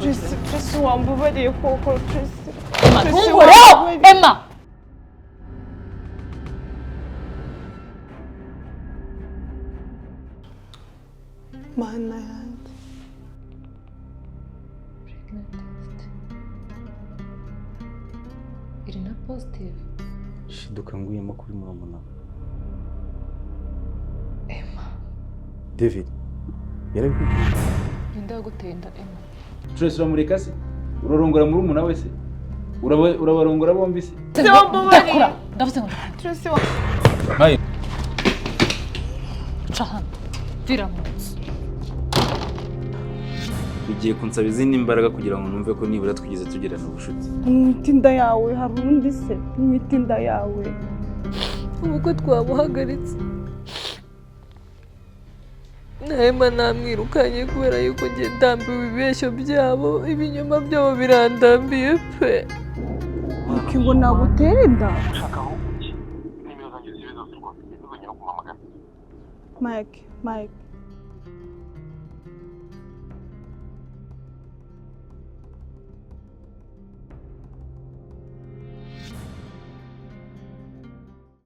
Tracy wambabariye koko Tracy. Emma, ntunkoreho! Emma! Mana yanjye. Iri na positive. Shiduka nguyemo kuri murumuna. Emma. David. Yarabikubwiye. Ninde wagutenda Emma? Tracy uramureka se? Urarongora murumuna wese? Urabarongora bombi se? Ndakura. Ndavuze ngo Tracy Mayi. Chahan. Vira munsi. Bigiye kunsaba izindi imbaraga kugira ngo numve ko nibura twigeze tugirana ubushuti. imitinda yawe hari undi se imitinda yawe. Ubwo twabuhagaritse. Emma namwirukanye kubera yuko ngiye ndambiwe ibibeshyo byabo, ibinyoma byabo birandambiye pe. Ngo nagutera inda. Mike